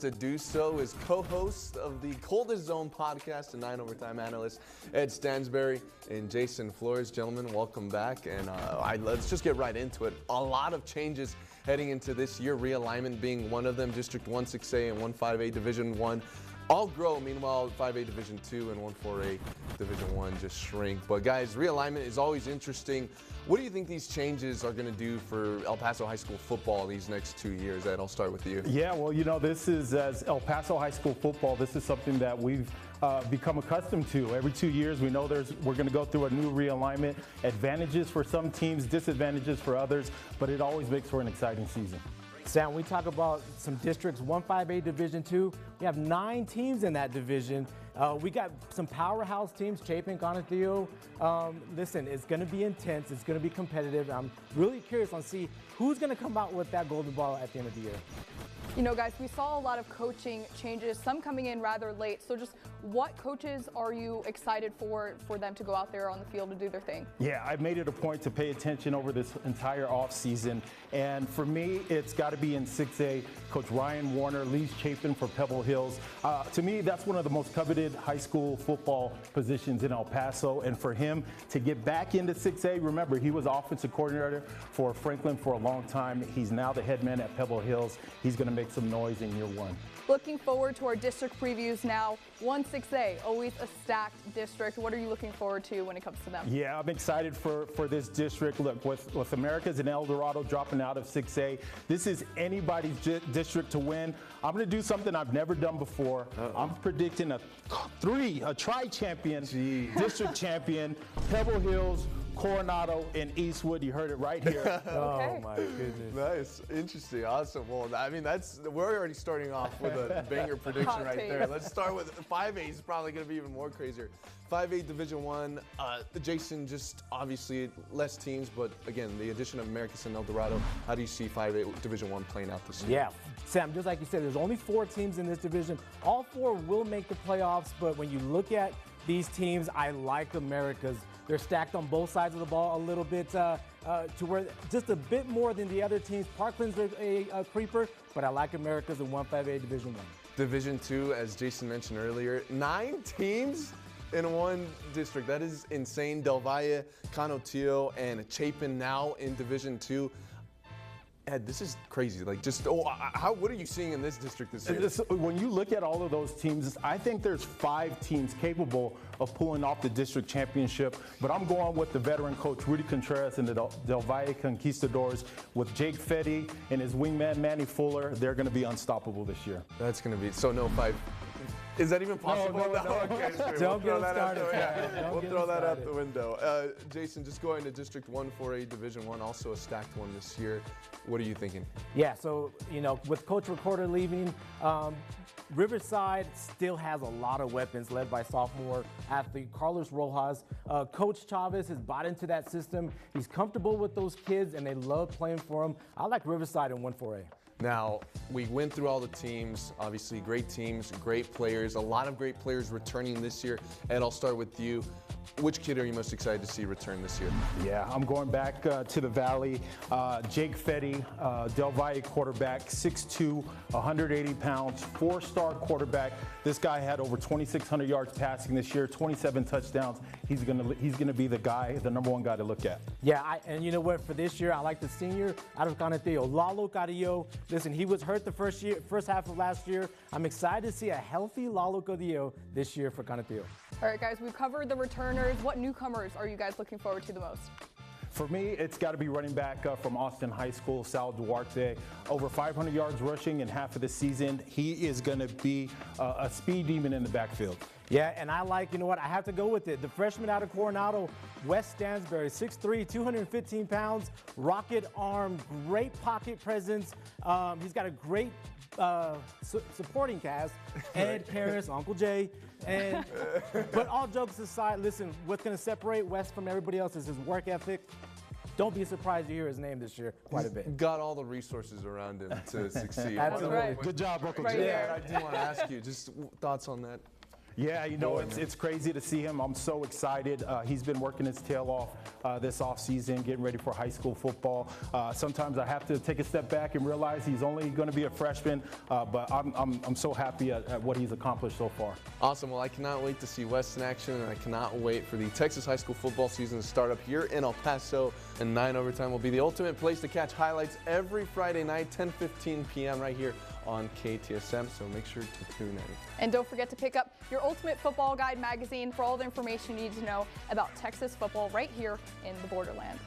To do so is co-host of the Coldest Zone podcast and 9 Overtime analyst Ed Stansberry and Jason Flores. Gentlemen, welcome back. And let's just get right into it. A lot of changes heading into this year, realignment being one of them. District 1 6A and 1 5A Division 1 all grow. Meanwhile, 5A Division 2 and 1 4A Division 1 just shrink. But guys, realignment is always interesting. What do you think these changes are going to do for El Paso High School football these next 2 years? Ed, I'll start with you. Yeah, well, this is, as El Paso High School football, this is something that we've become accustomed to. Every 2 years, we know we're going to go through a new realignment. Advantages for some teams, disadvantages for others, but it always makes for an exciting season. Sam, we talk about some districts, 1 5A Division 2. We have 9 teams in that division. We got some powerhouse teams, Chapin, Conatheo. Listen, it's going to be intense. It's going to be competitive. I'm really curious on see who's going to come out with that golden ball at the end of the year. You know, guys, we saw a lot of coaching changes, some coming in rather late. So just what coaches are you excited for them to go out there on the field and do their thing? Yeah, I made it a point to pay attention over this entire offseason. And for me, it's got to be in 6A. Coach Ryan Warner leads Chapin for Pebble Hills. To me, that's one of the most coveted high school football positions in El Paso. And for him to get back into 6A, remember, he was offensive coordinator for Franklin for a long time. He's now the head man at Pebble Hills. He's going to make some noise in year one. Looking forward to our district previews now. 1-6A, always a stacked district. What are you looking forward to when it comes to them? Yeah, I'm excited for this district. Look, with Americas and El Dorado dropping out of 6A, this is anybody's district to win. I'm going to do something I've never done before. I'm predicting a tri-champion, district champion, Pebble Hills, Coronado, and Eastwood. You heard it right here. Okay. Oh my goodness. Nice, interesting, awesome. Well, I mean, we're already starting off with a banger prediction Hot right take. there. Let's start with 5A. Is probably going to be even more crazier. 5A Division 1. Jason, just obviously less teams, but again, the addition of Americas and El Dorado. How do you see 5A Division 1 playing out this year? Yeah, Sam, just like you said, there's only 4 teams in this division. All 4 will make the playoffs, but when you look at these teams, I like Americas. They're stacked on both sides of the ball a little bit to where just a bit more than the other teams. Parkland's a creeper, but I like Americas in 1 5A Division 1. Division 2, as Jason mentioned earlier, 9 teams in one district. That is insane. Del Valle, Conatheo, and Chapin now in Division 2. Ed, this is crazy. Like, what are you seeing in this district this year? When you look at all of those teams, I think there's 5 teams capable of pulling off the district championship. But I'm going with the veteran coach Rudy Contreras and the Del Valle Conquistadors with Jake Fetty and his wingman Manny Fuller. They're going to be unstoppable this year. That's going to be so no 5. Is that even possible? No. Okay, sure. Don't get started. We'll throw that out the window. Jason, just going to District 1 4A Division 1, also a stacked one this year. What are you thinking? Yeah, so, with Coach Recorder leaving, Riverside still has a lot of weapons led by sophomore athlete Carlos Rojas. Coach Chavez has bought into that system. He's comfortable with those kids, and they love playing for him. I like Riverside in 1 4A. Now, we went through all the teams, obviously great teams, great players, a lot of great players returning this year. Ed, I'll start with you. Which kid are you most excited to see return this year? Yeah, I'm going back to the Valley. Jake Fetty, Del Valle quarterback, 6'2", 180 pounds, 4-star quarterback. This guy had over 2,600 yards passing this year, 27 touchdowns. He's gonna be the guy, the number 1 guy to look at. Yeah, and you know what? For this year, I like the senior out of Conatheo, Lalo Carrillo. Listen, he was hurt the first half of last year. I'm excited to see a healthy Lalo Carrillo this year for Conatheo. All right, guys, we've covered the returners. What newcomers are you guys looking forward to the most? For me, it's got to be running back from Austin High School, Sal Duarte. Over 500 yards rushing in half of the season. He is going to be a speed demon in the backfield. Yeah, and I like, you know what, I have to go with it. The freshman out of Coronado, Wes Stansberry, 6'3", 215 pounds, rocket arm, great pocket presence. He's got a great supporting cast, Ed, Karis, Uncle Jay. But all jokes aside, listen, what's going to separate Wes from everybody else is his work ethic. Don't be surprised to hear his name this year quite a bit. Got all the resources around him to succeed. Absolutely. Right. Good job, Uncle Right Jay. here. I do want to ask you, just thoughts on that. Yeah, you know, it's crazy to see him. I'm so excited. He's been working his tail off this offseason, getting ready for high school football. Sometimes I have to take a step back and realize he's only going to be a freshman, but I'm so happy at what he's accomplished so far. Awesome. Well, I cannot wait to see Wes in action, and I cannot wait for the Texas high school football season to start up here in El Paso. And 9 Overtime will be the ultimate place to catch highlights every Friday night, 10:15 p.m. right here on KTSM, so make sure to tune in. And don't forget to pick up your Ultimate Football Guide magazine for all the information you need to know about Texas football right here in the Borderland.